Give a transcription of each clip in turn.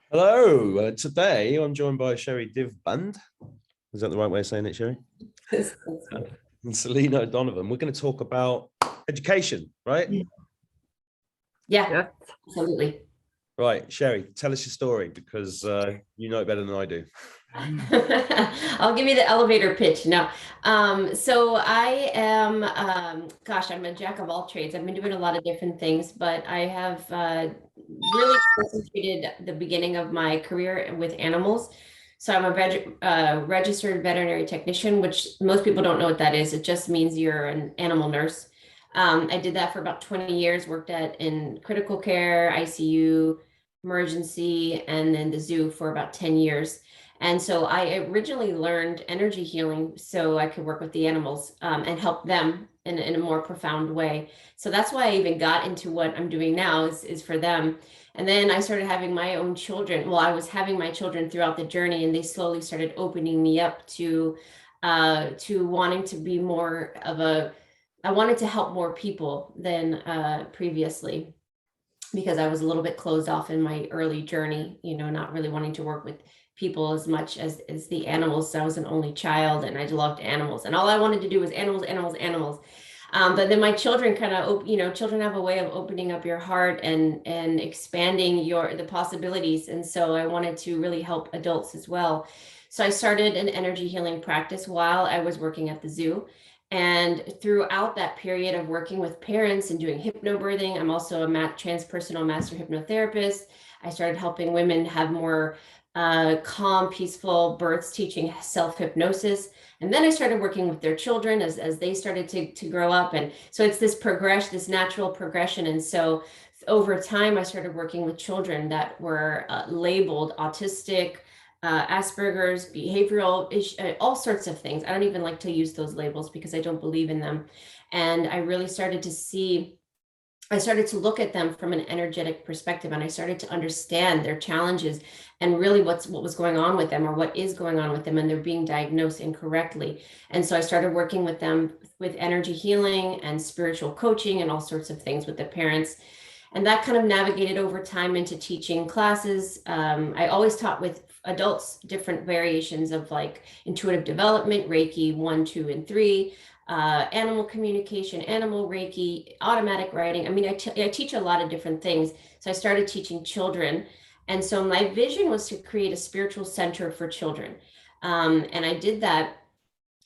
Hello. Today I'm joined by Sherri Divband. Is that the right way of saying it, Sherri? And Celine O'Donovan. We're going to talk about education, right? Yeah, absolutely. Right, Sherri, tell us your story because you know it better than I do. I'll give you the elevator pitch now. So I am, I'm a jack of all trades. I've been doing a lot of different things, but I have really concentrated the beginning of my career with animals. So I'm a registered veterinary technician, which most people don't know what that is. It just means you're an animal nurse. I did that for about 20 years, worked in critical care, ICU, emergency, and then the zoo for about 10 years. And so I originally learned energy healing so I could work with the animals and help them in a more profound way. So that's why I even got into what I'm doing now is for them. And then I started having my own children. Well, I was having my children throughout the journey, and they slowly started opening me up to wanting to be more of a. I wanted to help more people than previously, because I was a little bit closed off in my early journey, not really wanting to work with people as much as the animals. So I was an only child and I loved animals, and all I wanted to do was animals, animals, animals. But then my children kind of, children have a way of opening up your heart and expanding the possibilities. And so I wanted to really help adults as well. So I started an energy healing practice while I was working at the zoo. And throughout that period of working with parents and doing hypnobirthing, I'm also a transpersonal master hypnotherapist. I started helping women have more calm, peaceful births, teaching self-hypnosis. And then I started working with their children as they started to grow up. And so it's this this natural progression. And so over time, I started working with children that were labeled autistic, Asperger's, behavioral, all sorts of things. I don't even like to use those labels because I don't believe in them. And I really started to look at them from an energetic perspective, and I started to understand their challenges and really what was going on with them, or what is going on with them, and they're being diagnosed incorrectly. And so I started working with them with energy healing and spiritual coaching and all sorts of things with the parents. And that kind of navigated over time into teaching classes. I always taught with adults different variations of like intuitive development, Reiki 1, 2, and 3, animal communication, animal Reiki, automatic writing. I mean, I teach a lot of different things. So I started teaching children. And so my vision was to create a spiritual center for children. And I did that.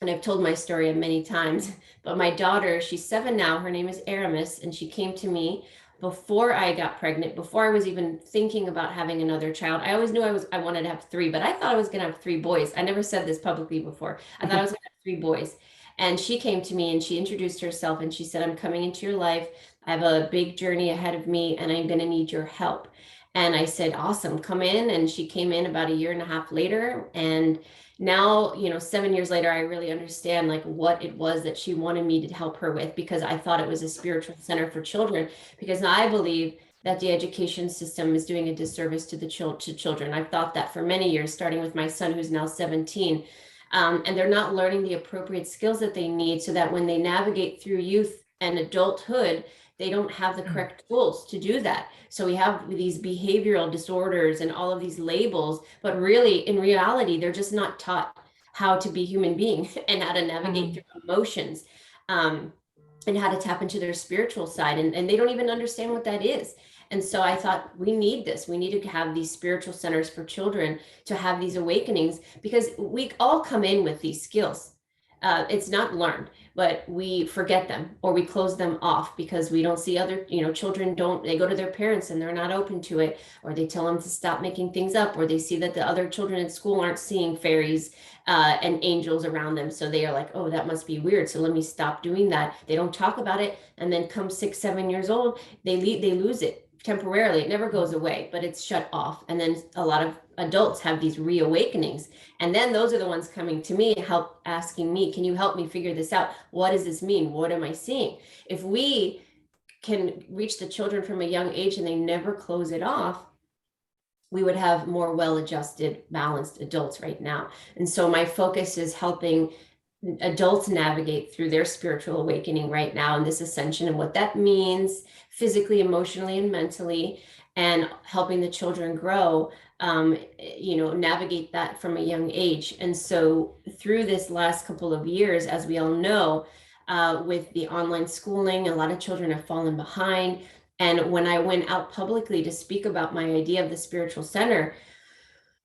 And I've told my story many times, but my daughter, she's 7 now. Her name is Aramis, and she came to me before I got pregnant, before I was even thinking about having another child. I always knew I wanted to have 3, but I thought I was going to have 3 boys. I never said this publicly before. I thought I was going to have 3 boys. And she came to me and she introduced herself and she said, "I'm coming into your life. I have a big journey ahead of me and I'm going to need your help." And I said, "Awesome, come in." And she came in about a year and a half later. And now, 7 years later, I really understand like what it was that she wanted me to help her with, because I thought it was a spiritual center for children, because I believe that the education system is doing a disservice to to children. I've thought that for many years, starting with my son, who's now 17. And they're not learning the appropriate skills that they need so that when they navigate through youth and adulthood, they don't have the correct tools to do that. So we have these behavioral disorders and all of these labels, but really, in reality, they're just not taught how to be human beings and how to navigate through emotions, and how to tap into their spiritual side. And they don't even understand what that is. And so I thought, we need this. We need to have these spiritual centers for children to have these awakenings, because we all come in with these skills. It's not learned, but we forget them or we close them off because we don't see other, children they go to their parents and they're not open to it, or they tell them to stop making things up, or they see that the other children in school aren't seeing fairies and angels around them. So they are like, "Oh, that must be weird. So let me stop doing that." They don't talk about it. And then come 6, 7 years old, they lose it temporarily. It never goes away, but it's shut off. And then a lot of adults have these reawakenings. And then those are the ones coming to me, asking me, "Can you help me figure this out? What does this mean? What am I seeing?" If we can reach the children from a young age and they never close it off, we would have more well-adjusted, balanced adults right now. And so my focus is helping adults navigate through their spiritual awakening right now and this ascension and what that means physically, emotionally, and mentally, and helping the children grow, navigate that from a young age. And so through this last couple of years, as we all know, with the online schooling, a lot of children have fallen behind. And when I went out publicly to speak about my idea of the spiritual center,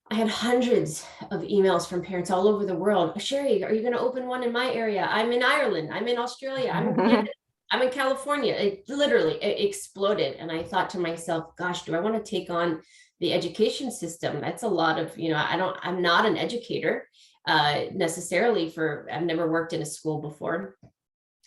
I had hundreds of emails from parents all over the world. Sherri, are you going to open one in my area? I'm in Ireland. I'm in Australia. I'm in Canada. I'm in California. It literally exploded. And I thought to myself, gosh, do I want to take on the education system? That's a lot of, I'm not an educator necessarily. I've never worked in a school before.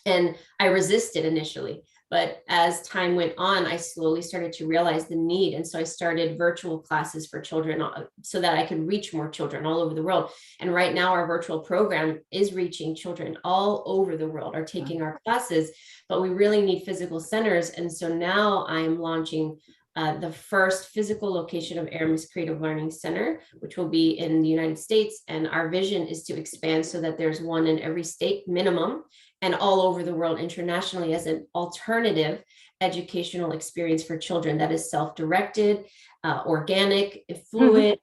And I resisted initially. But as time went on, I slowly started to realize the need. And so I started virtual classes for children so that I could reach more children all over the world. And right now our virtual program is reaching children all over the world, are taking our classes, but we really need physical centers. And so now I'm launching the first physical location of Aramis Creative Learning Center, which will be in the United States. And our vision is to expand so that there's one in every state minimum, and all over the world internationally, as an alternative educational experience for children that is self-directed, organic, fluid.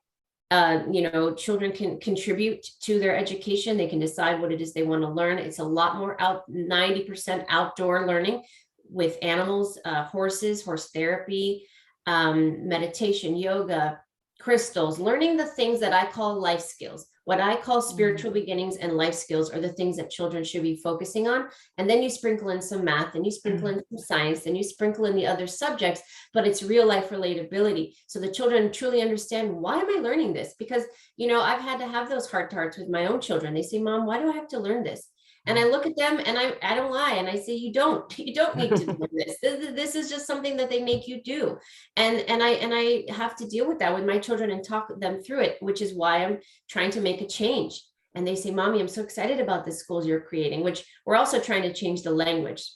Children can contribute to their education. They can decide what it is they want to learn. It's a lot more 90% outdoor learning with animals, horses, horse therapy, meditation, yoga, crystals, learning the things that I call life skills. What I call spiritual beginnings and life skills are the things that children should be focusing on. And then you sprinkle in some math, and you sprinkle in some science, and you sprinkle in the other subjects, but it's real life relatability. So the children truly understand, why am I learning this? Because, I've had to have those heart to hearts with my own children. They say, Mom, why do I have to learn this? And I look at them and I don't lie. And I say, you don't need to do this. This is just something that they make you do. And I have to deal with that with my children and talk them through it, which is why I'm trying to make a change. And they say, Mommy, I'm so excited about the schools you're creating, which we're also trying to change the language.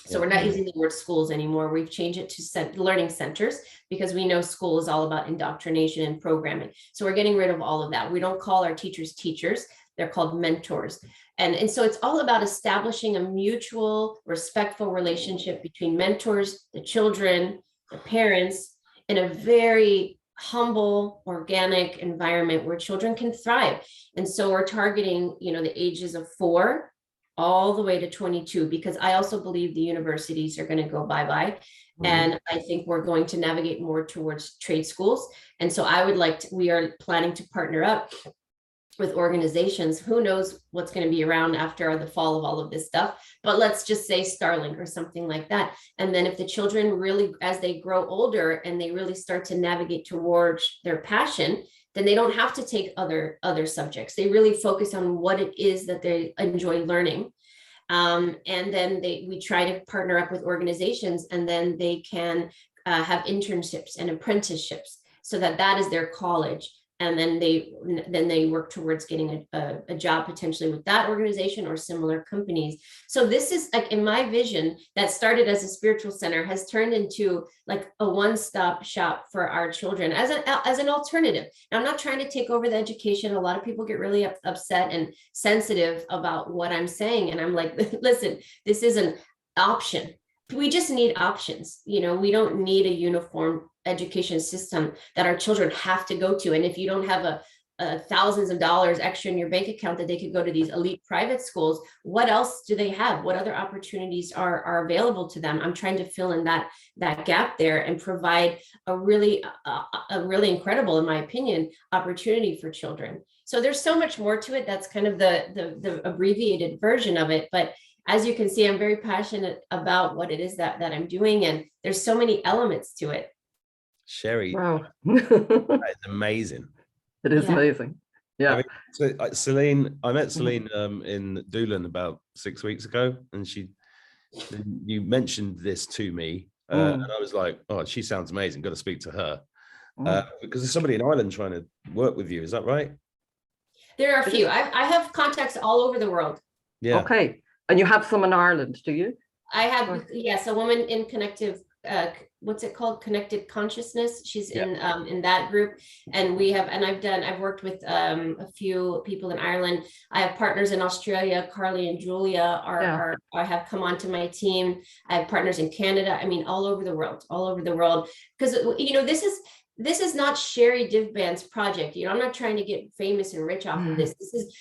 So we're not using the word schools anymore. We've changed it to learning centers, because we know school is all about indoctrination and programming. So we're getting rid of all of that. We don't call our teachers teachers. They're called mentors. And so it's all about establishing a mutual, respectful relationship between mentors, the children, the parents, in a very humble, organic environment where children can thrive. And so we're targeting, the ages of 4 all the way to 22, because I also believe the universities are going to go bye-bye. And I think we're going to navigate more towards trade schools. And so we are planning to partner up with organizations. Who knows what's going to be around after the fall of all of this stuff, but let's just say Starlink or something like that. And then if the children really, as they grow older and they really start to navigate towards their passion, then they don't have to take other subjects. They really focus on what it is that they enjoy learning. And then we try to partner up with organizations, and then they can have internships and apprenticeships, so that is their college. And then they work towards getting a job potentially with that organization or similar companies. So this is, like, in my vision, that started as a spiritual center has turned into like a one-stop shop for our children as an alternative. Now, I'm not trying to take over the education. A lot of people get really upset and sensitive about what I'm saying. And I'm like, listen, this is an option. We just need options. We don't need a uniform education system that our children have to go to. And if you don't have a thousands of dollars extra in your bank account that they could go to these elite private schools, what else do they have? What other opportunities are available to them? I'm trying to fill in that gap there and provide a really incredible, in my opinion, opportunity for children. So there's so much more to it. That's kind of the abbreviated version of it. But as you can see, I'm very passionate about what it is that I'm doing. And there's so many elements to it. Sherri, wow. That is amazing. It is amazing. Yeah. Celine, I met Celine in Doolin about 6 weeks ago, and you mentioned this to me, and I was like, oh, she sounds amazing. Got to speak to her. Because there's somebody in Ireland trying to work with you. Is that right? There are a few. I have contacts all over the world. Yeah. Okay. And you have some in Ireland, do you? I have, yes, a woman in Connective what's it called? Connected Consciousness. She's in that group. And I've worked with a few people in Ireland. I have partners in Australia. Carly and Julia have come onto my team. I have partners in Canada. I mean, all over the world. Because, you know, this is not Sherri Divband's project. You know, I'm not trying to get famous and rich off of this.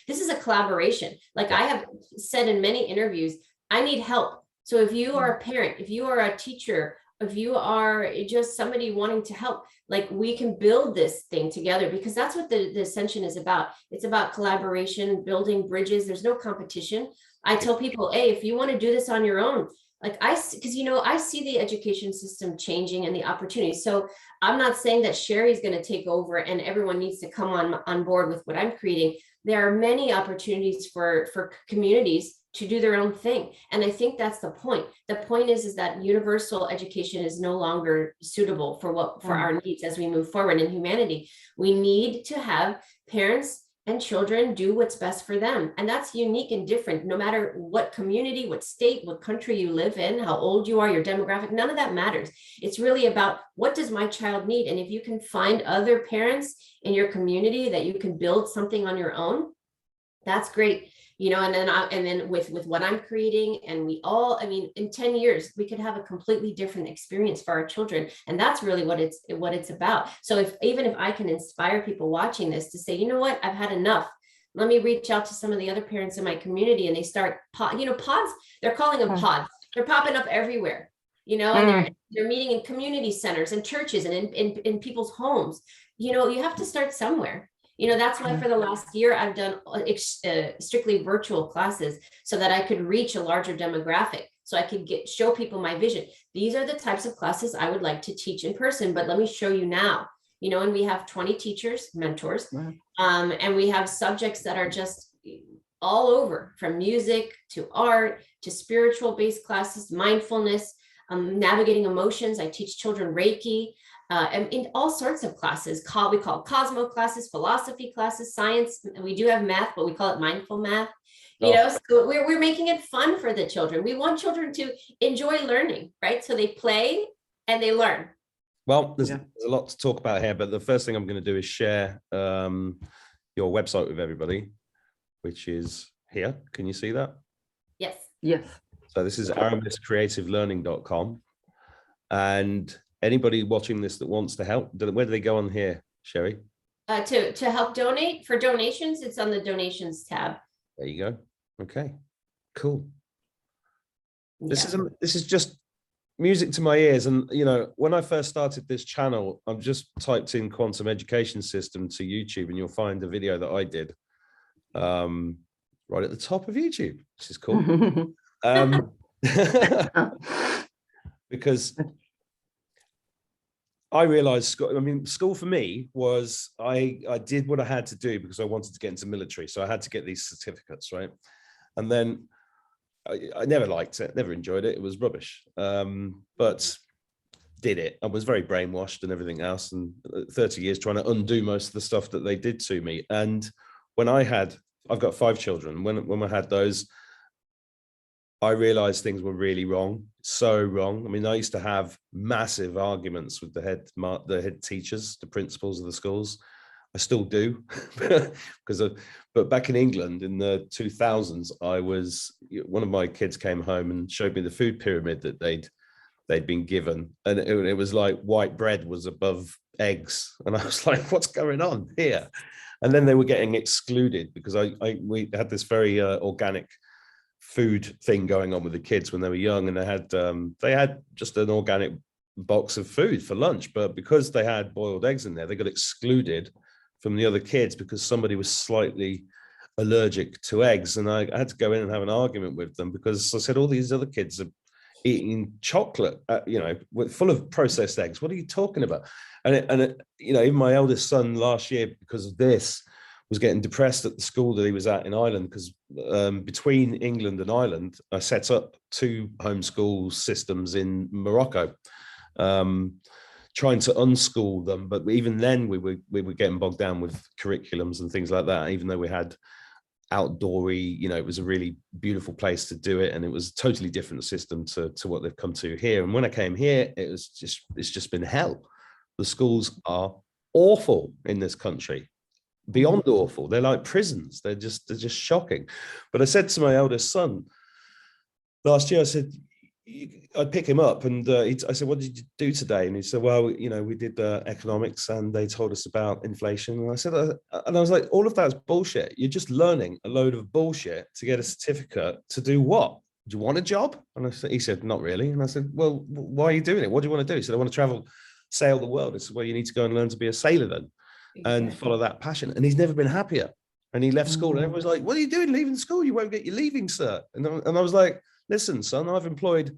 This is a collaboration. Like I have said in many interviews, I need help. So if you are a parent, if you are a teacher, if you are just somebody wanting to help, like we can build this thing together, because that's what the Ascension is about. It's about collaboration, building bridges. There's no competition. I tell people, hey, if you want to do this on your own, because, you know, I see the education system changing and the opportunities. So I'm not saying that Sherri is going to take over and everyone needs to come on board with what I'm creating. There are many opportunities for communities to do their own thing. And I think that's the point. The point is that universal education is no longer suitable for our needs as we move forward in humanity. We need to have parents and children do what's best for them. And that's unique and different, no matter what community, what state, what country you live in, how old you are, your demographic, none of that matters. It's really about, what does my child need? And if you can find other parents in your community that you can build something on your own, that's great. You know, and then with what I'm creating, and we all, I mean, in 10 years, we could have a completely different experience for our children. And that's really what it's about. So even if I can inspire people watching this to say, you know what, I've had enough. Let me reach out to some of the other parents in my community, and they start pods, they're calling them pods. They're popping up everywhere, you know, and they're meeting in community centers and churches and in people's homes. You know, you have to start somewhere. You know, that's why for the last year, I've done strictly virtual classes so that I could reach a larger demographic, so I could show people my vision. These are the types of classes I would like to teach in person, but let me show you now. You know, and we have 20 teachers, mentors, and we have subjects that are just all over, from music to art to spiritual based classes, mindfulness, navigating emotions. I teach children Reiki. And in all sorts of classes, we call Cosmo classes, philosophy classes, science. And we do have math, but we call it mindful math. You know, so we're making it fun for the children. We want children to enjoy learning, right? So they play and they learn. Well, there's a lot to talk about here, but the first thing I'm going to do is share your website with everybody, which is here. Can you see that? Yes. Yes. So this is aramiscreativelearning.com. And anybody watching this that wants to help, where do they go on here, Sherri? To help donate. For donations, it's on the donations tab. There you go. Okay, cool. This is just music to my ears. And, you know, when I first started this channel, I've just typed in quantum education system to YouTube, and you'll find a video that I did right at the top of YouTube, which is cool. Because I realized, school for me was, I did what I had to do because I wanted to get into military. So I had to get these certificates, right? And then I never liked it, never enjoyed it. It was rubbish, but did it. I was very brainwashed and everything else. And 30 years trying to undo most of the stuff that they did to me. And when I've got 5 children. When I had those, I realized things were really wrong, so wrong. I mean, I used to have massive arguments with the head teachers, the principals of the schools. I still do, but back in England in the 2000s, one of my kids came home and showed me the food pyramid that they'd been given, and it was like white bread was above eggs, and I was like, what's going on here? And then they were getting excluded because we had this very organic food thing going on with the kids when they were young, and they had just an organic box of food for lunch, but because they had boiled eggs in there, they got excluded from the other kids because somebody was slightly allergic to eggs. And I had to go in and have an argument with them because I said, all these other kids are eating chocolate, full of processed eggs. What are you talking about? And even my eldest son last year, because of this, was getting depressed at the school that he was at in Ireland, because between England and Ireland, I set up 2 homeschool systems in Morocco, trying to unschool them. But even then we were getting bogged down with curriculums and things like that, even though we had outdoory, you know, it was a really beautiful place to do it, and it was a totally different system to what they've come to here. And when I came here, it's just been hell. The schools are awful in this country, beyond awful. They're like prisons. They're just shocking. But I said to my eldest son last year, I said, I'd pick him up, and I said, what did you do today? And he said, well, you know, we did economics, and they told us about inflation. And I said, and I was like, all of that's bullshit. You're just learning a load of bullshit to get a certificate to do what? Do you want a job? And he said, not really. And I said, well, why are you doing it? What do you want to do? He said, I want to travel, sail the world. It's where you need to go and learn to be a sailor then, and follow that passion. And he's never been happier. And he left school, and everyone's like, what are you doing leaving school? You won't get your leaving cert. And I was like, listen, son, I've employed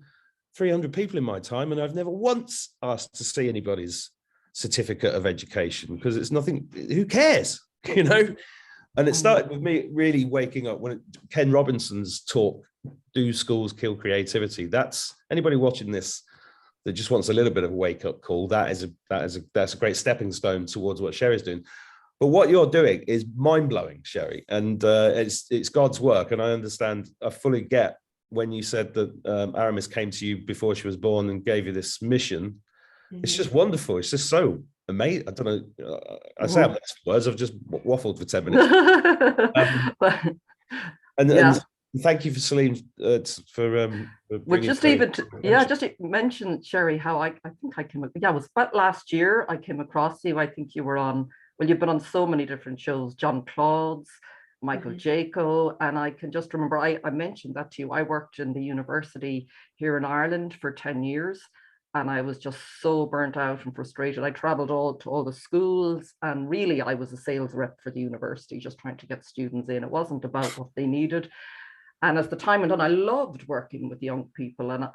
300 people in my time, and I've never once asked to see anybody's certificate of education, because it's nothing, who cares, you know? And it started with me really waking up when Ken Robinson's talk, Do Schools Kill Creativity? That's, anybody watching this that just wants a little bit of a wake-up call, that's a great stepping stone towards what Sherri's doing. But what you're doing is mind-blowing, Sherri, and it's God's work. And I understand, I fully get when you said that Aramis came to you before she was born and gave you this mission. It's just wonderful. It's just so amazing. I don't know. I say I'm lost for words. I've just waffled for 10 minutes. And thank you for Celine for well, just even just to mention, Sherri, how I think I came. Yeah, it was about last year I came across you. I think you were on. Well, you've been on so many different shows. John Claude's, Michael Jaco, and I can just remember I mentioned that to you. I worked in the university here in Ireland for 10 years, and I was just so burnt out and frustrated. I traveled to all the schools, and really I was a sales rep for the university, just trying to get students in. It wasn't about what they needed. And as the time went on, I loved working with young people, and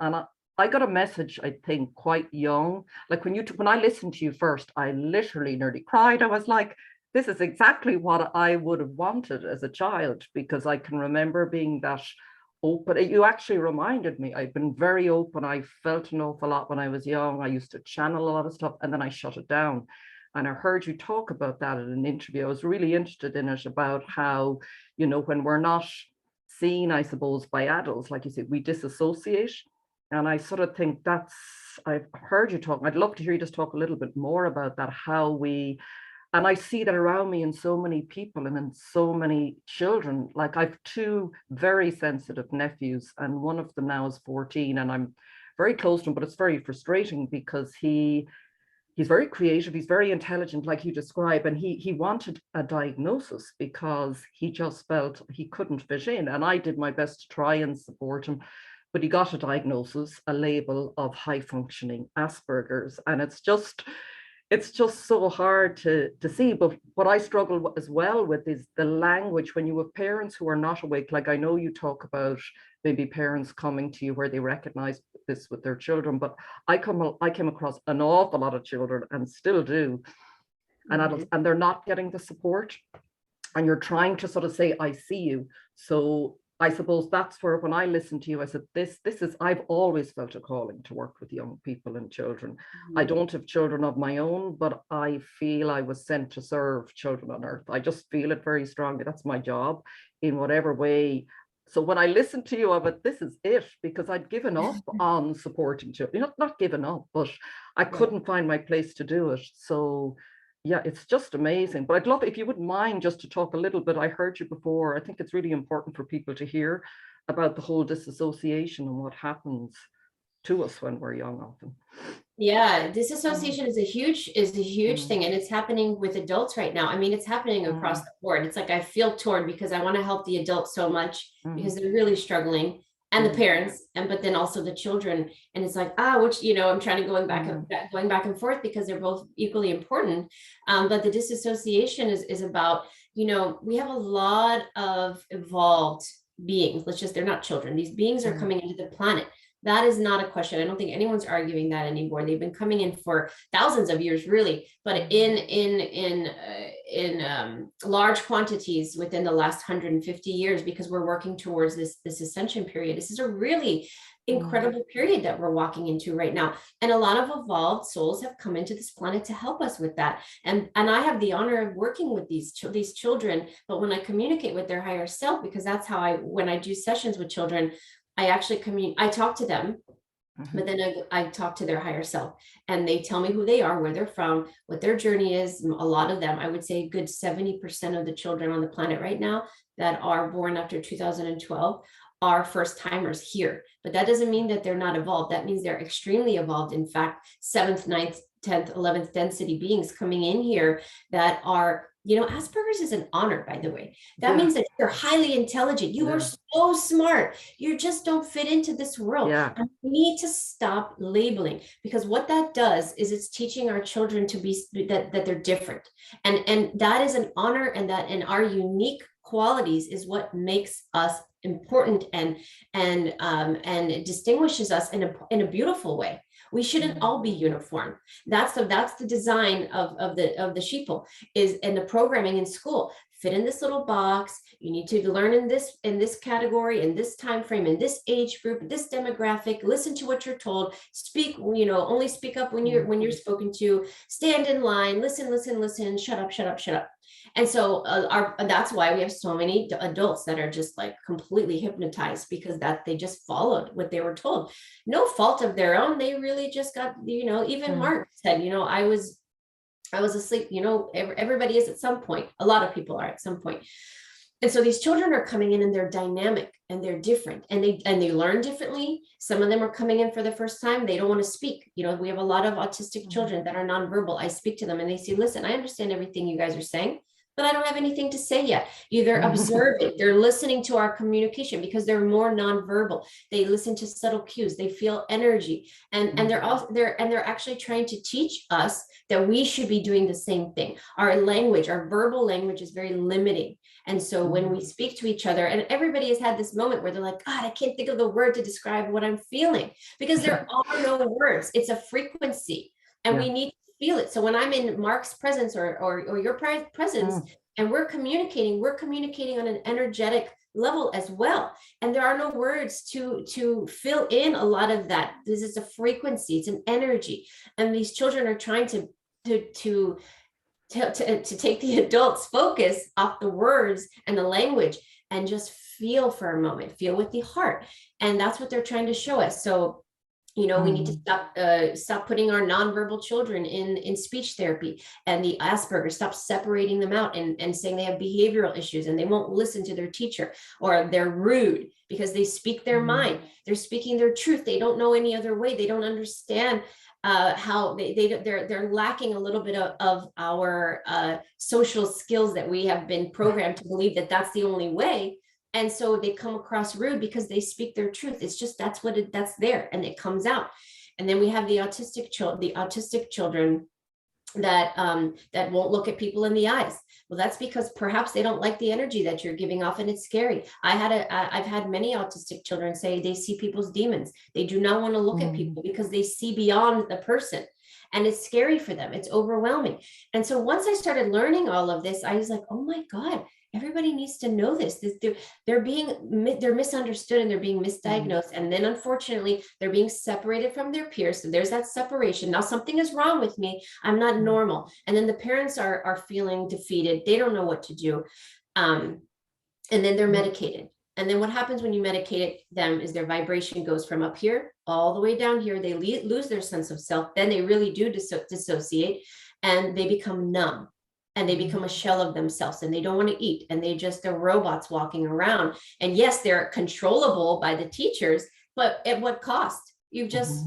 I got a message, I think, quite young. Like when I listened to you first, I literally nearly cried. I was like, this is exactly what I would have wanted as a child, because I can remember being that open. You actually reminded me, I've been very open. I felt an awful lot when I was young. I used to channel a lot of stuff, and then I shut it down. And I heard you talk about that in an interview. I was really interested in it, about how, you know, when we're not seen, I suppose, by adults, like you said, we disassociate. And I sort of think I've heard you talk. I'd love to hear you just talk a little bit more about that, how we, and I see that around me in so many people and in so many children. Like I've two very sensitive nephews, and one of them now is 14, and I'm very close to him, but it's very frustrating because he's very creative, he's very intelligent, like you describe, and he wanted a diagnosis because he just felt he couldn't fit in. And I did my best to try and support him, but he got a diagnosis, a label of high functioning Asperger's, and it's just so hard to see. But what I struggle as well with is the language. When you have parents who are not awake, like I know you talk about maybe parents coming to you where they recognize this with their children, but I came across an awful lot of children, and still do, and adults, and they're not getting the support, and you're trying to sort of say, I see you. So I suppose that's where, when I listened to you, I said, this is, I've always felt a calling to work with young people and children. I don't have children of my own, but I feel I was sent to serve children on earth. I just feel it very strongly. That's my job in whatever way. So when I listened to you, I went, this is it, because I'd given up on supporting children. Not given up, but I couldn't find my place to do it. So yeah, it's just amazing. But I'd love, if you wouldn't mind, just to talk a little bit. I heard you before. I think it's really important for people to hear about the whole disassociation and what happens to us when we're young often. Yeah, disassociation is a huge thing, and it's happening with adults right now. I mean, it's happening across the board. It's like I feel torn because I want to help the adults so much because they're really struggling, and the parents, but then also the children. And it's like, which, you know, I'm trying to going back and forth because they're both equally important. But the disassociation is about, you know, we have a lot of evolved beings. They're not children. These beings are coming into the planet. That is not a question. I don't think anyone's arguing that anymore. They've been coming in for thousands of years, really, but in large quantities within the last 150 years, because we're working towards this ascension period. This is a really incredible period that we're walking into right now. And a lot of evolved souls have come into this planet to help us with that. And I have the honor of working with these children, but when I communicate with their higher self, because that's how when I do sessions with children, I actually I talk to them, but then I talk to their higher self, and they tell me who they are, where they're from, what their journey is. A lot of them, I would say a good 70% of the children on the planet right now that are born after 2012 are first timers here. But that doesn't mean that they're not evolved. That means they're extremely evolved. In fact, 7th, 9th, 10th, 11th density beings coming in here that are, Asperger's is an honor, by the way. That means that you're highly intelligent. You are so smart. You just don't fit into this world. And we need to stop labeling, because what that does is it's teaching our children to be that they're different. And that is an honor, and our unique qualities is what makes us important and it distinguishes us in a beautiful way. We shouldn't all be uniform. That's the design of the sheeple, is in the programming in school. Fit in this little box. You need to learn in this category, in this time frame, in this age group, this demographic. Listen to what you're told. Speak, only speak up when you're spoken to. Stand in line. Listen. Shut up. And so that's why we have so many adults that are just like completely hypnotized, because they just followed what they were told. No fault of their own. They really just got, even Mark said, I was asleep. Everybody is at some point. A lot of people are at some point. And so these children are coming in and they're dynamic and they're different, and they learn differently. Some of them are coming in for the first time. They don't want to speak. We have a lot of autistic children that are nonverbal. I speak to them and they say, listen, I understand everything you guys are saying, but I don't have anything to say yet. They're observing, they're listening to our communication because they're more nonverbal. They listen to subtle cues, they feel energy, and they're actually trying to teach us that we should be doing the same thing. Our language, our verbal language is very limiting. And so when we speak to each other, and everybody has had this moment where they're like, God, I can't think of the word to describe what I'm feeling, because there are no words. It's a frequency, and we need feel it. So when I'm in Mark's presence or your presence, and we're communicating on an energetic level as well. And there are no words to fill in a lot of that. This is a frequency, it's an energy. And these children are trying to take the adults' focus off the words and the language and just feel for a moment, feel with the heart. And that's what they're trying to show us. So we need to stop putting our nonverbal children in speech therapy, and the Asperger, stop separating them out and saying they have behavioral issues and they won't listen to their teacher, or they're rude because they speak their mind. They're speaking their truth. They don't know any other way. They don't understand how they're lacking a little bit of our social skills that we have been programmed to believe that that's the only way. And so they come across rude because they speak their truth. It's just, that's there, and it comes out. And then we have the autistic children that won't look at people in the eyes. Well, that's because perhaps they don't like the energy that you're giving off, and it's scary. I've had many autistic children say they see people's demons. They do not want to look at people because they see beyond the person. And it's scary for them. It's overwhelming. And so once I started learning all of this, I was like, oh my God, everybody needs to know this. They're misunderstood, and they're being misdiagnosed. And then unfortunately, they're being separated from their peers. So there's that separation. Now something is wrong with me. I'm not normal. And then the parents are feeling defeated. They don't know what to do. And then they're medicated. And then what happens when you medicate them is their vibration goes from up here all the way down here. They lose their sense of self. Then they really do dissociate, and they become numb, and they become a shell of themselves, and they don't want to eat, and they're robots walking around. And yes, they're controllable by the teachers, but at what cost? You've just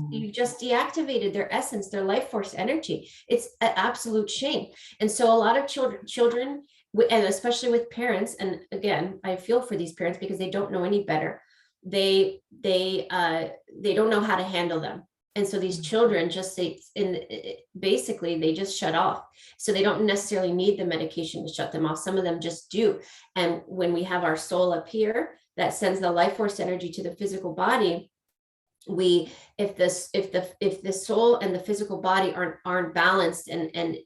deactivated their essence, their life force energy. It's an absolute shame. And so a lot of children, and especially with parents, and again, I feel for these parents because they don't know any better. They don't know how to handle them. And so these children basically they just shut off. So they don't necessarily need the medication to shut them off. Some of them just do. And when we have our soul up here that sends the life force energy to the physical body, if the soul and the physical body aren't balanced and in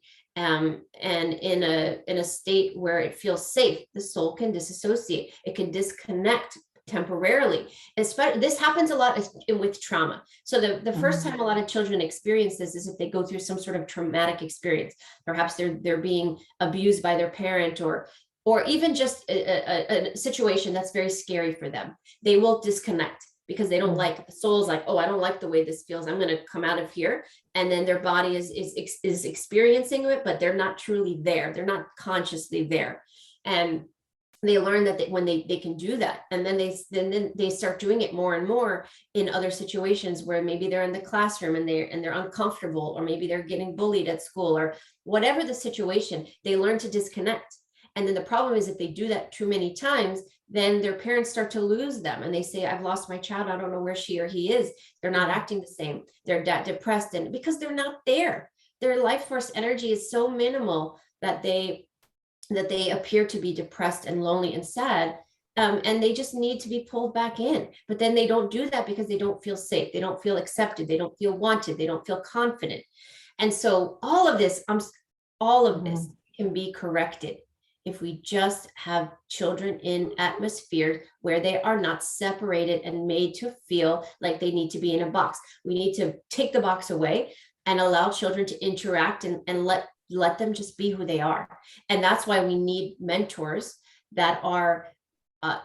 a state where it feels safe, the soul can disassociate. It can disconnect temporarily. Especially, this happens a lot with trauma. So the first time a lot of children experience this is if they go through some sort of traumatic experience. Perhaps they're being abused by their parent, or even just a situation that's very scary for them. They will disconnect because they don't like, the soul's like, oh, I don't like the way this feels. I'm going to come out of here. And then their body is experiencing it, but they're not truly there. They're not consciously there. And they learn that when they can do that. And then they start doing it more and more in other situations where maybe they're in the classroom and they're uncomfortable, or maybe they're getting bullied at school, or whatever the situation, they learn to disconnect. And then the problem is, if they do that too many times, then their parents start to lose them. And they say, I've lost my child. I don't know where she or he is. They're not acting the same. They're depressed. And because they're not there, their life force energy is so minimal that they appear to be depressed and lonely and sad. And they just need to be pulled back in. But then they don't do that because they don't feel safe. They don't feel accepted. They don't feel wanted. They don't feel confident. And so all of this can be corrected if we just have children in atmospheres where they are not separated and made to feel like they need to be in a box. We need to take the box away and allow children to interact and let them just be who they are. And that's why we need mentors that are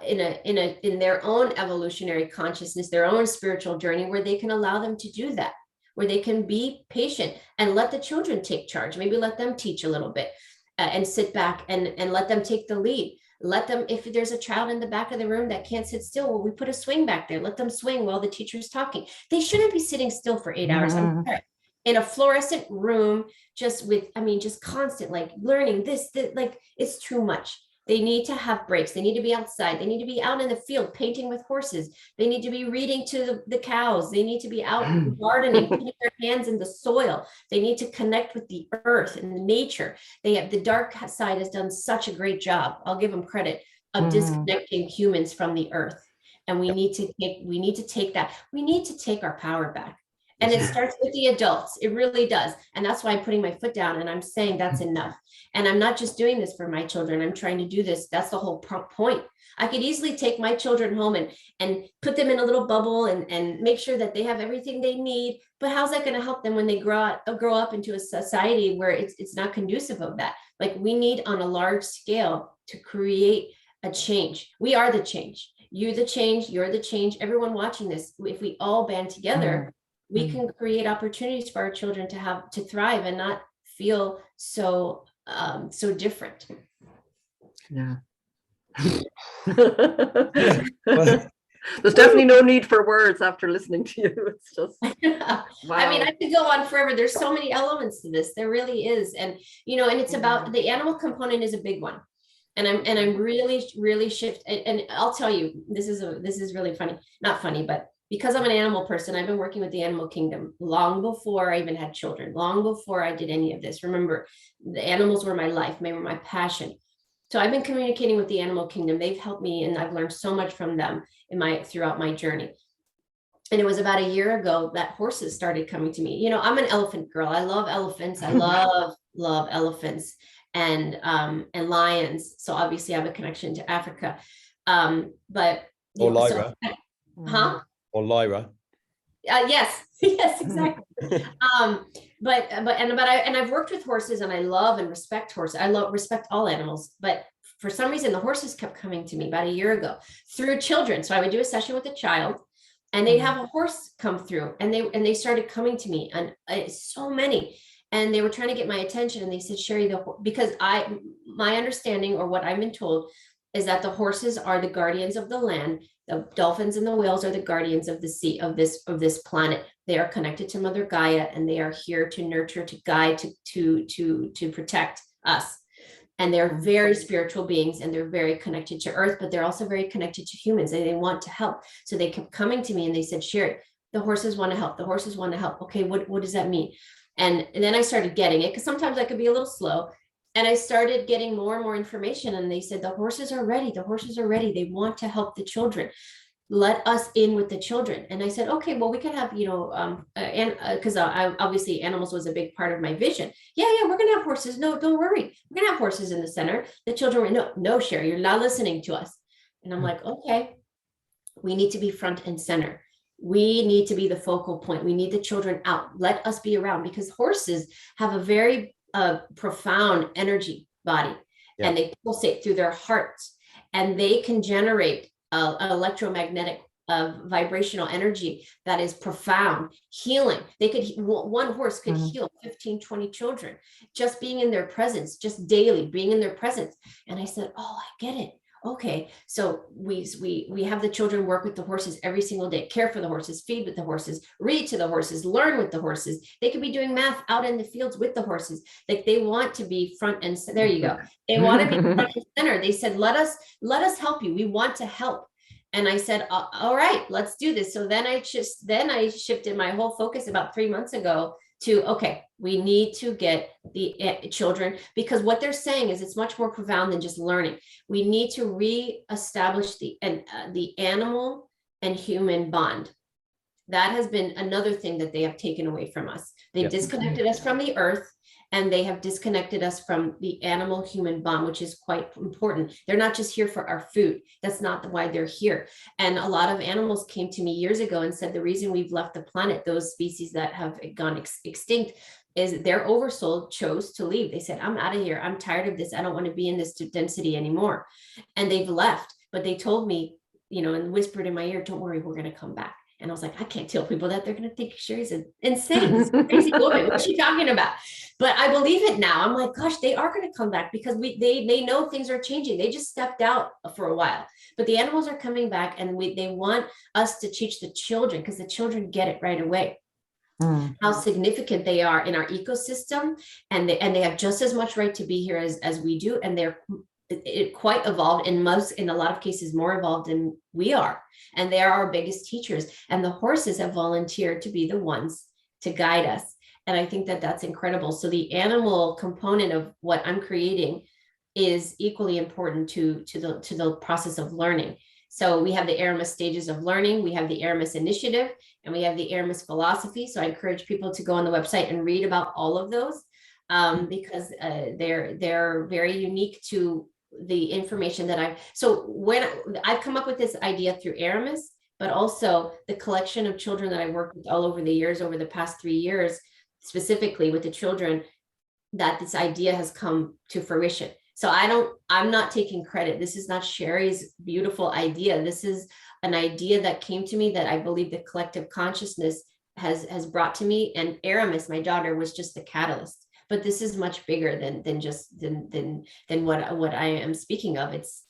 in their own evolutionary consciousness, their own spiritual journey, where they can allow them to do that, where they can be patient and let the children take charge. Maybe let them teach a little bit. And sit back and let them take the lead. Let them, if there's a child in the back of the room that can't sit still, well, we put a swing back there. Let them swing while the teacher's talking. They shouldn't be sitting still for 8 hours. I'm sorry. In a fluorescent room, just constant, like learning this, like it's too much. They need to have breaks. They need to be outside. They need to be out in the field painting with horses. They need to be reading to the cows. They need to be out gardening, putting their hands in the soil. They need to connect with the earth and nature. The dark side has done such a great job. I'll give them credit of disconnecting humans from the earth. And we need to take that. We need to take our power back. And it starts with the adults. It really does. And that's why I'm putting my foot down and I'm saying that's enough. And I'm not just doing this for my children. I'm trying to do this. That's the whole point. I could easily take my children home and put them in a little bubble and make sure that they have everything they need. But how's that going to help them when they grow up into a society where it's not conducive of that? Like, we need on a large scale to create a change. We are the change. You're the change. You're the change. Everyone watching this, if we all band together, we can create opportunities for our children to thrive and not feel so different. Yeah. There's definitely no need for words after listening to you. It's just, wow. I mean, I could go on forever. There's so many elements to this. There really is. And, and it's about the animal component is a big one. And I'm really and I'll tell you, this is really funny, not funny, but because I'm an animal person, I've been working with the animal kingdom long before I even had children, long before I did any of this. Remember, the animals were my life, they were my passion. So I've been communicating with the animal kingdom. They've helped me, and I've learned so much from them throughout my journey. And it was about a year ago that horses started coming to me. I'm an elephant girl. I love elephants. I love elephants and lions. So obviously I have a connection to Africa. But or Lyra. Or Lyra. Yes, exactly. But I've worked with horses, and I love and respect horses. I respect all animals, but for some reason the horses kept coming to me about a year ago through children. So I would do a session with a child, and they'd have a horse come through, and they started coming to me, and so many, and they were trying to get my attention, and they said, Sherri, because my understanding, or what I've been told, is that the horses are the guardians of the land. The dolphins and the whales are the guardians of the sea, of this planet. They are connected to Mother Gaia, and they are here to nurture, to guide, to protect us. And they're very spiritual beings, and they're very connected to Earth, but they're also very connected to humans, and they want to help. So they kept coming to me, and they said, Sherri, the horses want to help. The horses want to help. Okay, what does that mean? And then I started getting it, because sometimes I could be a little slow. And I started getting more and more information, and they said, the horses are ready. The horses are ready. They want to help the children. Let us in with the children. And I said, okay, well, we could have, because obviously animals was a big part of my vision. Yeah, we're going to have horses. No, don't worry. We're going to have horses in the center. The children were, no, Sherri, you're not listening to us. And I'm like, okay. We need to be front and center. We need to be the focal point. We need the children out. Let us be around, because horses have a very profound energy body, and they pulsate through their hearts, and they can generate an electromagnetic vibrational energy that is profound, healing. They could, one horse could heal 15, 20 children, just being in their presence, just daily being in their presence. And I said, oh, I get it. Okay, so we have the children work with the horses every single day, care for the horses, feed with the horses, read to the horses, learn with the horses. They could be doing math out in the fields with the horses. Like, they want to be front and center. There you go. They want to be front and center. They said, let us help you. We want to help. And I said, all right, let's do this. So then I shifted my whole focus about 3 months ago to, okay, we need to get the children, because what they're saying is it's much more profound than just learning. We need to reestablish the animal and human bond. That has been another thing that they have taken away from us. They disconnected us from the earth, and they have disconnected us from the animal human bond, which is quite important. They're not just here for our food. That's not why they're here. And a lot of animals came to me years ago and said, the reason we've left the planet, those species that have gone extinct, is their oversoul chose to leave. They said, I'm out of here. I'm tired of this. I don't want to be in this density anymore. And they've left, but they told me, and whispered in my ear, don't worry, we're going to come back. And I was like, I can't tell people that. They're going to think Sherri's insane. This crazy woman. What's she talking about? But I believe it now. I'm like, gosh, they are going to come back, because they know things are changing. They just stepped out for a while, but the animals are coming back, and they want us to teach the children, because the children get it right away. How significant they are in our ecosystem, and they have just as much right to be here as we do, and they're quite evolved, in a lot of cases more evolved than we are, and they are our biggest teachers. And the horses have volunteered to be the ones to guide us, and I think that that's incredible. So the animal component of what I'm creating is equally important to the process of learning. So we have the Aramis stages of learning, we have the Aramis initiative, and we have the Aramis philosophy. So I encourage people to go on the website and read about all of those, because they're very unique to the information that when I've come up with this idea through Aramis, but also the collection of children that I worked with all over the years, over the past 3 years, specifically with the children, that this idea has come to fruition. So I'm not taking credit. This is not Sherri's beautiful idea. This is an idea that came to me that I believe the collective consciousness has brought to me. And Aramis, my daughter, was just the catalyst. But this is much bigger than what I am speaking of. It's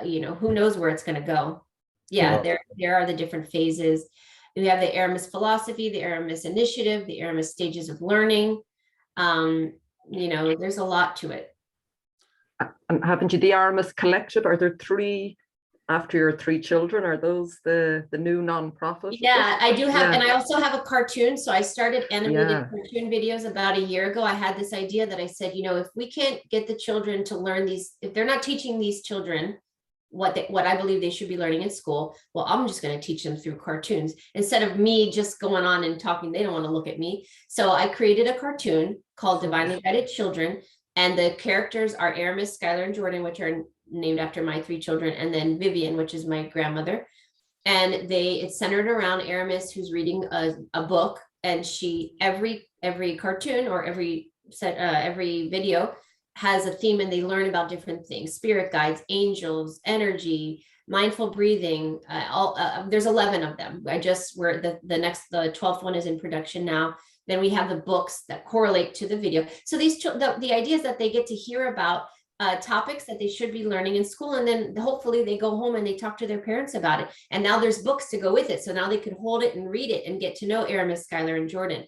who knows where it's going to go. Yeah, there are the different phases. We have the Aramis philosophy, the Aramis initiative, the Aramis stages of learning. There's a lot to it. And haven't you the Aramis Collective? Are there 3 after your 3 children? Are those the new nonprofit? Yeah, I do have, and I also have a cartoon. So I started animated cartoon videos about a year ago. I had this idea that I said, if we can't get the children to learn these, if they're not teaching these children what I believe they should be learning in school, well, I'm just going to teach them through cartoons instead of me just going on and talking. They don't want to look at me. So I created a cartoon called Divinely Guided Children. And the characters are Aramis, Skylar, and Jordan, which are named after my 3 children, and then Vivian, which is my grandmother. And it's centered around Aramis, who's reading a book, and every cartoon or every video has a theme, and they learn about different things: spirit guides, angels, energy, mindful breathing. There's 11 of them. The 12th one is in production now. Then we have the books that correlate to the video. So the idea is that they get to hear about topics that they should be learning in school. And then hopefully they go home and they talk to their parents about it. And now there's books to go with it. So now they can hold it and read it and get to know Aramis, Skylar, and Jordan.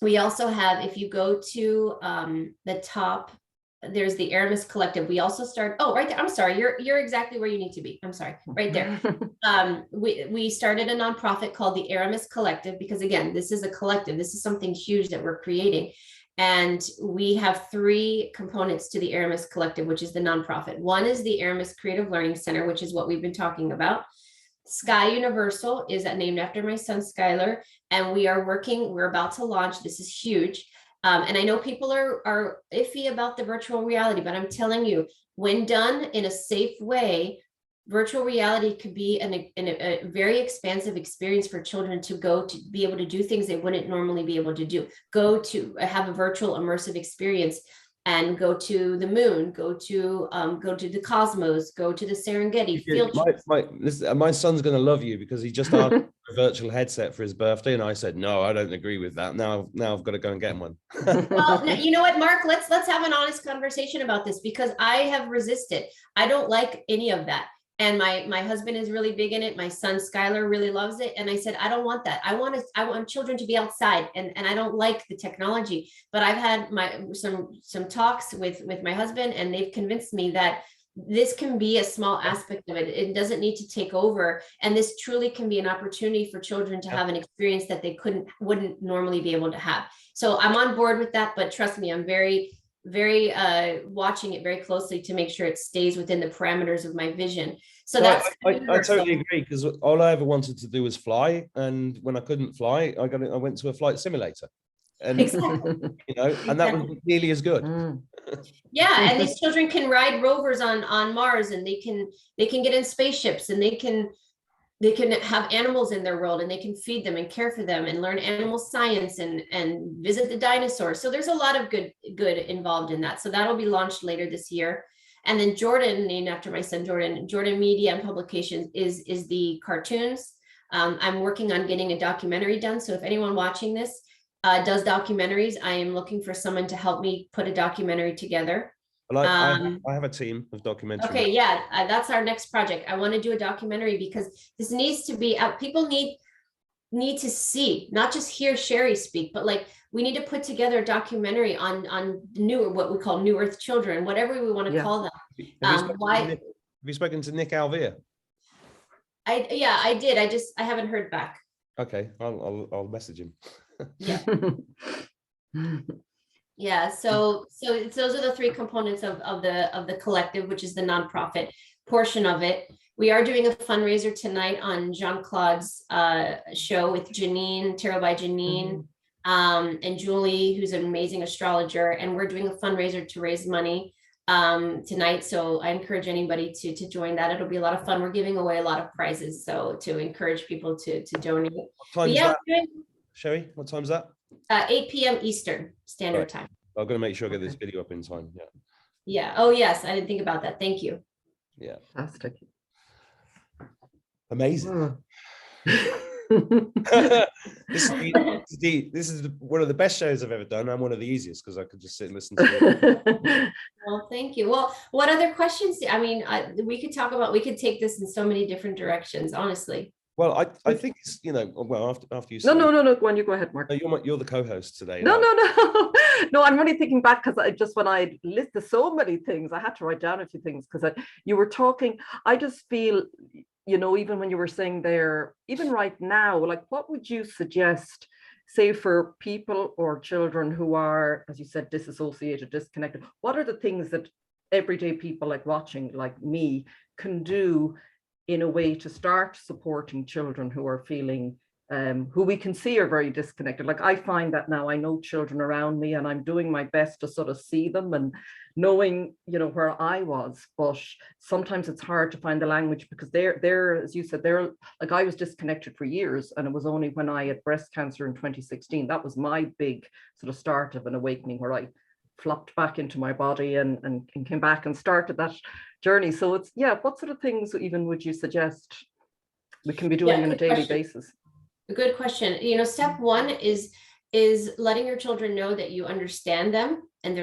We also have, if you go to the top, there's the Aramis Collective. We also right there. I'm sorry, you're exactly where you need to be. I'm sorry, right there. We started a nonprofit called the Aramis Collective, because again, this is a collective. This is something huge that we're creating. And we have 3 components to the Aramis Collective, which is the nonprofit. One is the Aramis Creative Learning Center, which is what we've been talking about. Sky Universal is named after my son, Skylar. And we're about to launch. This is huge. And I know people are iffy about the virtual reality, but I'm telling you, when done in a safe way, virtual reality could be a very expansive experience for children to go to be able to do things they wouldn't normally be able to do. Go to have a virtual immersive experience and go to the moon, go to the cosmos, go to the Serengeti field trips. My son's going to love you because he just asked for a virtual headset for his birthday, and I said no, I don't agree with that. Now I've got to go and get one. Well, you know what, Mark? Let's have an honest conversation about this, because I have resisted. I don't like any of that. And my husband is really big in it. My son Skylar really loves it. And I said, I don't want that. I want children to be outside, and I don't like the technology. But I've had some talks with my husband, and they've convinced me that this can be a small aspect of it. It doesn't need to take over. And this truly can be an opportunity for children to have an experience that they wouldn't normally be able to have. So I'm on board with that, but trust me, I'm very watching it very closely to make sure it stays within the parameters of my vision. So that's I totally agree, because all I ever wanted to do was fly, and when I couldn't fly, I went to a flight simulator, and exactly. you know, and that was nearly as good. Yeah, and these children can ride rovers on Mars, and they can get in spaceships, and they can have animals in their world, and they can feed them and care for them and learn animal science and visit the dinosaurs. So there's a lot of good involved in that. So that'll be launched later this year. And then Jordan, named after my son Jordan Media and Publications is the cartoons. I'm working on getting a documentary done. So if anyone watching this does documentaries, I am looking for someone to help me put a documentary together. Well, I have a team of documentary. Okay, yeah, that's our next project. I want to do a documentary because this needs to be out. People need to see, not just hear Sherri speak, but like we need to put together a documentary on what we call New Earth children, whatever we want to call them. Have you spoken to Nick Alvear? I did. I haven't heard back. Okay, I'll message him. Yeah. Yeah, so those are the three components of the collective, which is the nonprofit portion of it. We are doing a fundraiser tonight on Jean-Claude's show with Janine, Tarot by Janine, and Julie, who's an amazing astrologer, and we're doing a fundraiser to raise money tonight. So I encourage anybody to join that. It'll be a lot of fun. We're giving away a lot of prizes, so to encourage people to donate. What time is that? Sherri, what time is that? 8 p.m. Eastern Standard Time. I'm going to make sure I get this video up in time. Yeah. Yeah. Oh, yes. I didn't think about that. Thank you. Yeah. Fantastic. Amazing. This is one of the best shows I've ever done. I'm one of the easiest because I could just sit and listen to it. Well, thank you. Well, what other questions? I mean, we could talk about, we could take this in so many different directions, honestly. Well, I think it's, you know, well, after you. No. Go on, you go ahead, Mark. No, you're the co-host today. No. No, I'm really thinking back because when I listed so many things, I had to write down a few things because you were talking. I just feel, you know, even when you were saying there, even right now, like, what would you suggest, say, for people or children who are, as you said, disassociated, disconnected? What are the things that everyday people like watching, like me, can do in a way to start supporting children who are feeling, who we can see are very disconnected? Like, I find that now I know children around me and I'm doing my best to sort of see them and knowing, you know, where I was, but sometimes it's hard to find the language because they're, as you said, they're like, I was disconnected for years, and it was only when I had breast cancer in 2016, that was my big sort of start of an awakening where I flopped back into my body and came back and started that journey. So it's, yeah, what sort of things even would you suggest we can be doing on a daily basis? Good question. You know, step one is letting your children know that you understand them and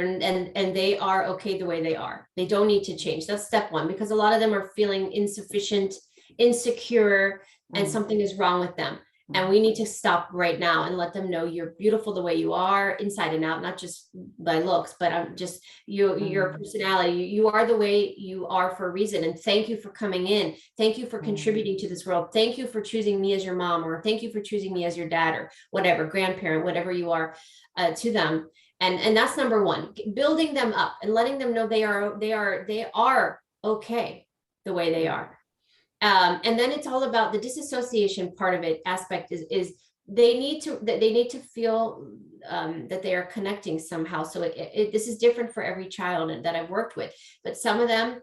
they are okay the way they are. They don't need to change. That's step one, because a lot of them are feeling insufficient, insecure, and something is wrong with them. And we need to stop right now and let them know you're beautiful the way you are, inside and out, not just by looks, but just your personality. You are the way you are for a reason. And thank you for coming in. Thank you for contributing to this world. Thank you for choosing me as your mom, or thank you for choosing me as your dad, or whatever, grandparent, whatever you are to them. And that's number one, building them up and letting them know they are okay the way they are. And then it's all about the disassociation part of it. Aspect is they need to feel that they are connecting somehow. So this is different for every child that I've worked with, but some of them,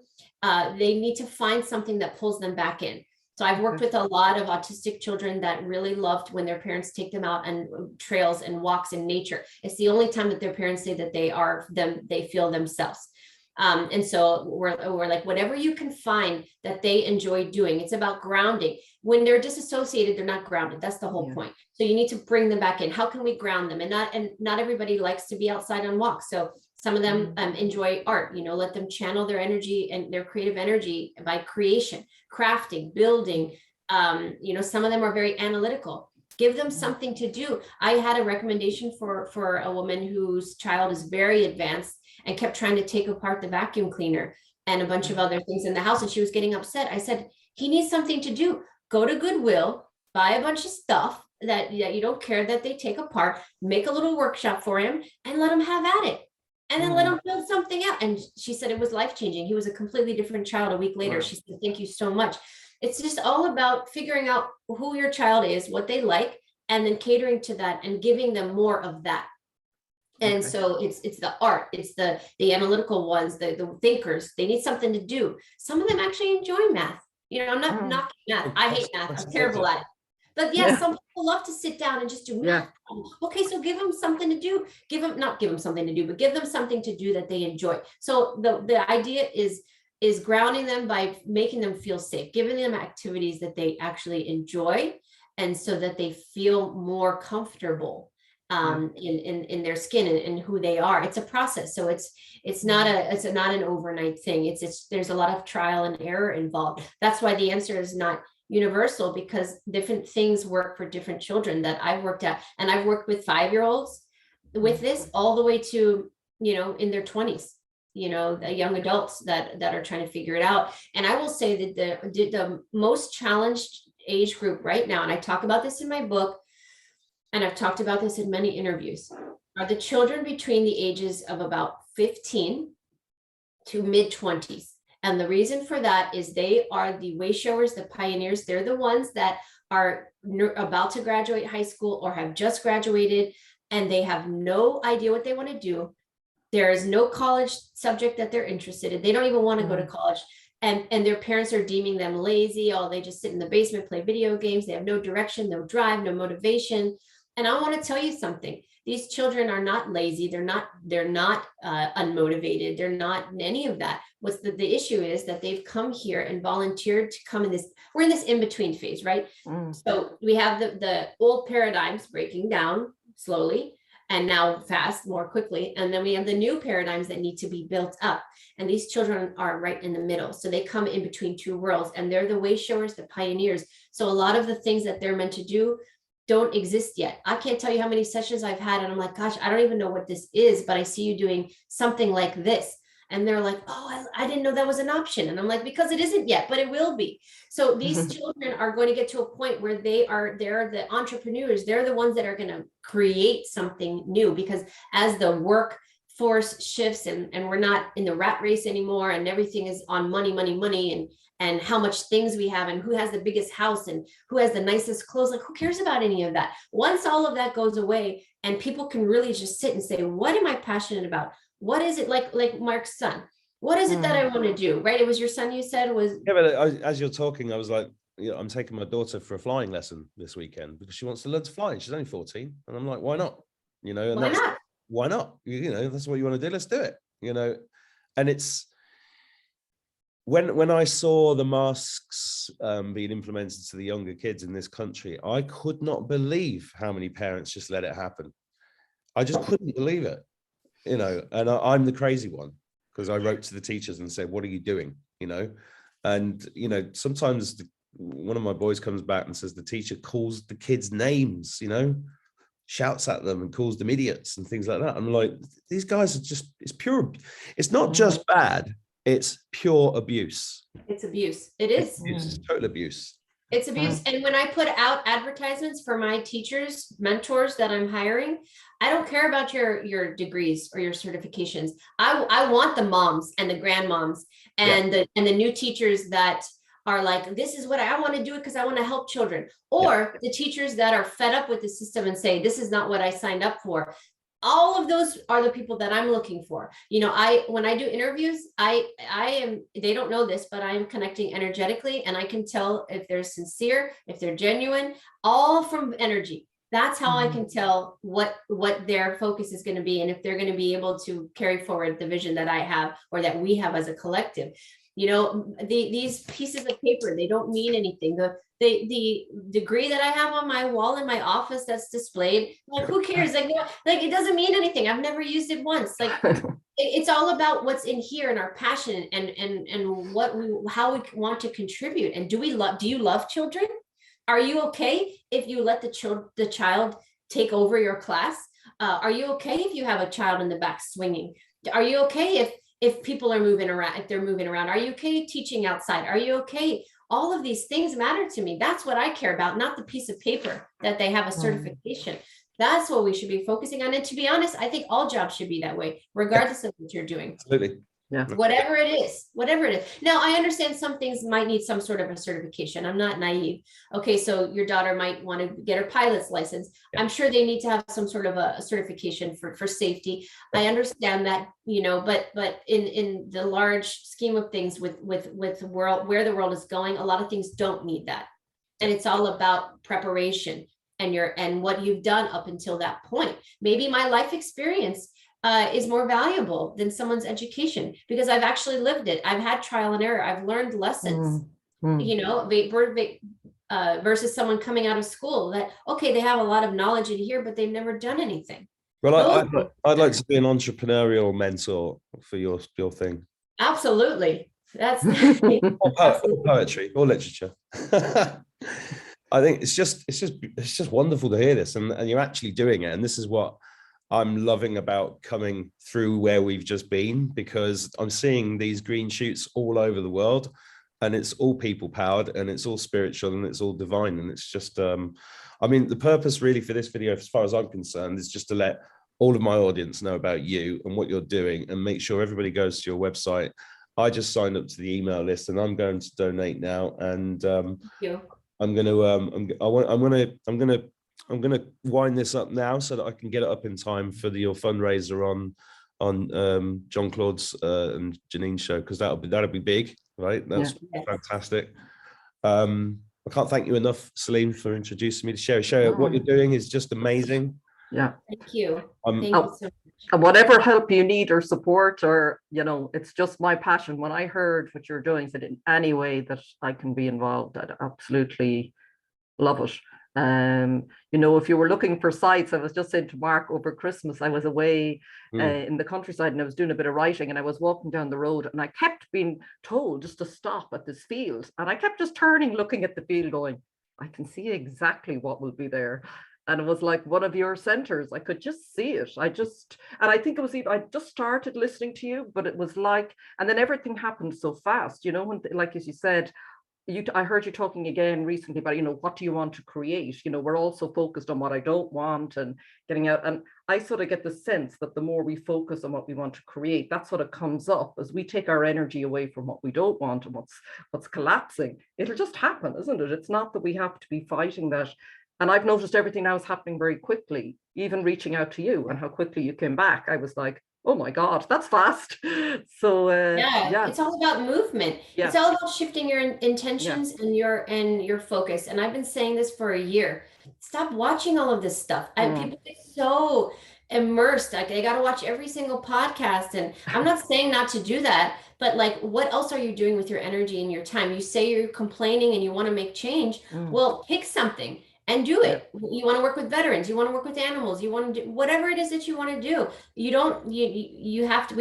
they need to find something that pulls them back in. So I've worked with a lot of autistic children that really loved when their parents take them out on trails and walks in nature. It's the only time that their parents say that they feel themselves. And so we're like, whatever you can find that they enjoy doing, it's about grounding. When they're disassociated, they're not grounded. That's the whole point. So you need to bring them back in. How can we ground them? And not everybody likes to be outside on walks. So some of them enjoy art, let them channel their energy and their creative energy by creation, crafting, building. Some of them are very analytical. Give them something to do. I had a recommendation for a woman whose child is very advanced and kept trying to take apart the vacuum cleaner and a bunch of other things in the house. And she was getting upset. I said, he needs something to do. Go to Goodwill, buy a bunch of stuff that you don't care that they take apart, make a little workshop for him and let him have at it. And then let him build something out. And she said it was life-changing. He was a completely different child a week later. Wow. She said, thank you so much. It's just all about figuring out who your child is, what they like, and then catering to that and giving them more of that. And so it's the art, it's the analytical ones, the thinkers. They need something to do. Some of them actually enjoy math. I'm not knocking math. I hate math. I'm terrible at it. But some people love to sit down and just do math. Okay, so give them something to do. Not give them something to do, but give them something to do that they enjoy. So the idea is grounding them by making them feel safe, giving them activities that they actually enjoy, and so that they feel more comfortable in their skin and who they are. It's a process. So it's not an overnight thing. There's a lot of trial and error involved. That's why the answer is not universal, because different things work for different children that I've worked at. And I've worked with 5-year-olds with this all the way to, in their 20s, the young adults that are trying to figure it out. And I will say that the most challenged age group right now, and I talk about this in my book, and I've talked about this in many interviews, are the children between the ages of about 15 to mid-20s. And the reason for that is they are the way showers, the pioneers. They're the ones that are about to graduate high school or have just graduated, and they have no idea what they want to do. There is no college subject that they're interested in. They don't even want to go to college. And their parents are deeming them lazy. Oh, they just sit in the basement, play video games. They have no direction, no drive, no motivation. And I want to tell you something. These children are not lazy. They're not unmotivated. They're not any of that. What's the issue is that they've come here and volunteered to come in this. We're in this in-between phase, right? So we have the old paradigms breaking down slowly, and now fast, more quickly. And then we have the new paradigms that need to be built up. And these children are right in the middle. So they come in between two worlds, and they're the way showers, the pioneers. So a lot of the things that they're meant to do don't exist yet. I can't tell you how many sessions I've had, and I'm like, gosh, I don't even know what this is, but I see you doing something like this. And they're like, oh, I didn't know that was an option. And I'm like, because it isn't yet, but it will be. So these children are going to get to a point where they're the entrepreneurs. They're the ones that are going to create something new, because as the workforce shifts and we're not in the rat race anymore, and everything is on money, and how much things we have, and who has the biggest house, and who has the nicest clothes. Like, who cares about any of that? Once all of that goes away and people can really just sit and say, what am I passionate about? What is it, like Mark's son? What is it that I want to do? Right? It was your son, you said, was. Yeah, but as you're talking, I was like, I'm taking my daughter for a flying lesson this weekend because she wants to learn to fly. She's only 14. And I'm like, why not? And why not? That's what you want to do. Let's do it. And it's, when I saw the masks being implemented to the younger kids in this country, I could not believe how many parents just let it happen. I just couldn't believe it, and I'm the crazy one, because I wrote to the teachers and said, what are you doing? And, sometimes one of my boys comes back and says the teacher calls the kids names, shouts at them and calls them idiots and things like that. I'm like, these guys are just, it's pure, it's not just bad. It's pure abuse. It's abuse. It is. It's total abuse. It's abuse. And when I put out advertisements for my teachers, mentors that I'm hiring, I don't care about your degrees or your certifications. I want the moms and the grandmoms and the new teachers that are like, this is what I want to do it because I want to help children. Or the teachers that are fed up with the system and say, this is not what I signed up for. All of those are the people that I'm looking for. When I do interviews, I am, they don't know this, but I am connecting energetically, and I can tell if they're sincere, if they're genuine, all from energy. That's how I can tell what their focus is going to be, and if they're going to be able to carry forward the vision that I have, or that we have as a collective. These pieces of paper, they don't mean anything. The degree that I have on my wall in my office that's displayed, like, who cares? Like, it doesn't mean anything. I've never used it once. Like, it's all about what's in here and our passion, and how we want to contribute. And do you love children? Are you okay if you let the child take over your class? Are you okay if you have a child in the back swinging? Are you okay if people are moving around, if they're moving around? Are you okay teaching outside? Are you okay? All of these things matter to me. That's what I care about, not the piece of paper that they have a certification. That's what we should be focusing on. And to be honest, I think all jobs should be that way, regardless of what you're doing. Absolutely. Yeah. Whatever it is. Now, I understand some things might need some sort of a certification. I'm not naive. Okay, so your daughter might want to get her pilot's license. Yeah. I'm sure they need to have some sort of a certification for safety. I understand that, but in the large scheme of things, with the world, where the world is going, a lot of things don't need that. And it's all about preparation and what you've done up until that point. Maybe my life experience is more valuable than someone's education, because I've actually lived it. I've had trial and error. I've learned lessons, versus someone coming out of school that, okay, they have a lot of knowledge in here, but they've never done anything. Well, I'd like to be an entrepreneurial mentor for your thing. Absolutely. That's or poetry or literature. I think it's just wonderful to hear this, and you're actually doing it. And this is what I'm loving about coming through where we've just been, because I'm seeing these green shoots all over the world, and it's all people powered, and it's all spiritual, and it's all divine. And it's just, the purpose really for this video, as far as I'm concerned, is just to let all of my audience know about you and what you're doing, and make sure everybody goes to your website. I just signed up to the email list, and I'm going to donate now. And I'm gonna wind this up now so that I can get it up in time for your fundraiser on John Claude's and Janine's show, because that'll be big, right? That's fantastic. I can't thank you enough, Celine, for introducing me to Sherri. Sherri, what you're doing is just amazing. Yeah. Thank you. Thank you so much. And whatever help you need or support, or it's just my passion. When I heard what you're doing, said in any way that I can be involved, I'd absolutely love it. If you were looking for sites, I was just saying to Mark, over Christmas I was away in the countryside, and I was doing a bit of writing, and I was walking down the road, and I kept being told just to stop at this field, and I kept just turning, looking at the field, going, I can see exactly what will be there. And it was like one of your centers. I could just see it. And I think it was, I just started listening to you, but it was like, and then everything happened so fast, when, like, as you said, I heard you talking again recently about, what do you want to create? We're also focused on what I don't want and getting out. And I sort of get the sense that the more we focus on what we want to create, that's what it comes up as we take our energy away from what we don't want and what's collapsing. It'll just happen, isn't it? It's not that we have to be fighting that. And I've noticed everything now is happening very quickly, even reaching out to you and how quickly you came back. I was like, oh my God, that's fast. So it's all about movement. Yeah. It's all about shifting your intentions and your focus. And I've been saying this for a year. Stop watching all of this stuff. People get so immersed. Like, they got to watch every single podcast. And I'm not saying not to do that, but like, what else are you doing with your energy and your time? You say you're complaining and you want to make change. Well, pick something and do it. You want to work with veterans, you want to work with animals, you want to do whatever it is that you want to do. We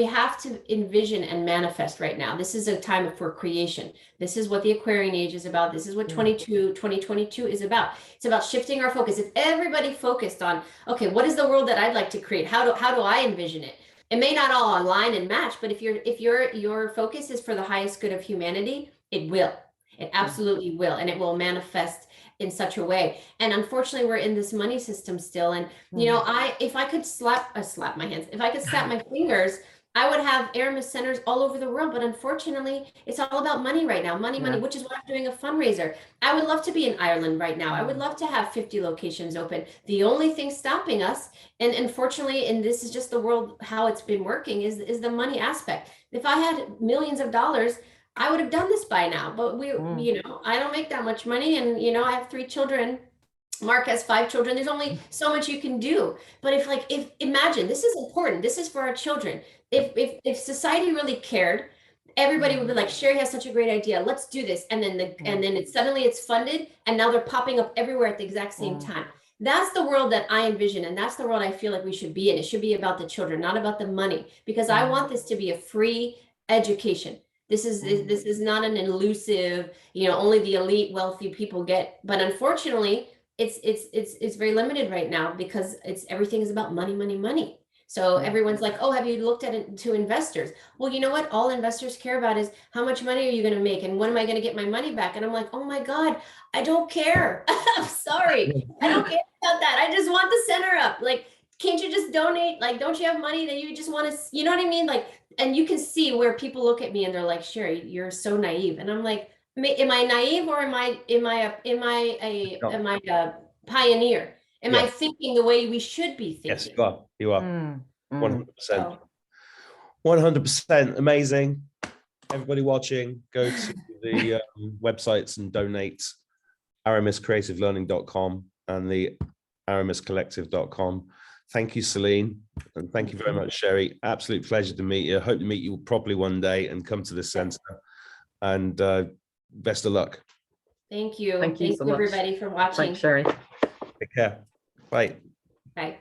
have to envision and manifest right now. This is a time for creation. This is what the Aquarian age is about. This is what 2022 is about. It's about shifting our focus. If everybody focused on, okay, what is the world that I'd like to create? How do I envision it? It may not all align and match, but if your focus is for the highest good of humanity, it will. It absolutely will, and it will manifest in such a way. And unfortunately, we're in this money system still. And if I could slap my hands, if I could snap my fingers I would have Aramis centers all over the world, but unfortunately, it's all about money right now. Money, money, Yeah. which is why I'm doing a fundraiser. I would love to be in Ireland right now. I would love to have 50 locations open. The only thing stopping us, and unfortunately, and this is just the world, how it's been working, is the money aspect. If I had millions of dollars, I would have done this by now, but you know, I don't make that much money, and you know, I have 3 children. Mark has 5 children. There's only so much you can do. But if imagine, this is important. This is for our children. If society really cared, everybody would be like, Sherri has such a great idea. Let's do this. And then it's suddenly it's funded, and now they're popping up everywhere at the exact same time. That's the world that I envision, and that's the world I feel like we should be in. It should be about the children, not about the money, because I want this to be a free education. This is not an elusive, you know, only the elite wealthy people get. But unfortunately, it's very limited right now because everything is about money, money, money. So everyone's like, oh, have you looked at it to investors? Well, you know what? All investors care about is how much money are you going to make, and when am I going to get my money back? And I'm like, oh my God, I don't care. I'm sorry, I don't care about that. I just want the center up. Like, can't you just donate? Like, don't you have money that you just want to? You know what I mean? Like, and you can see where people look at me and they're like, Sherri, you're so naive, and I'm like, am I naive, or am I a pioneer? Am I thinking the way we should be thinking? Yes, you are. You are. 100%. So, 100% amazing. Everybody watching, go to the websites and donate. AramisCreativeLearning.com and the AramisCollective.com. Thank you, Celine, and thank you very much, Sherri. Absolute pleasure to meet you. Hope to meet you properly one day and come to this center. And best of luck. Thank you. Thank you so much, everybody, for watching. Thanks, Sherri. Take care. Bye. Bye.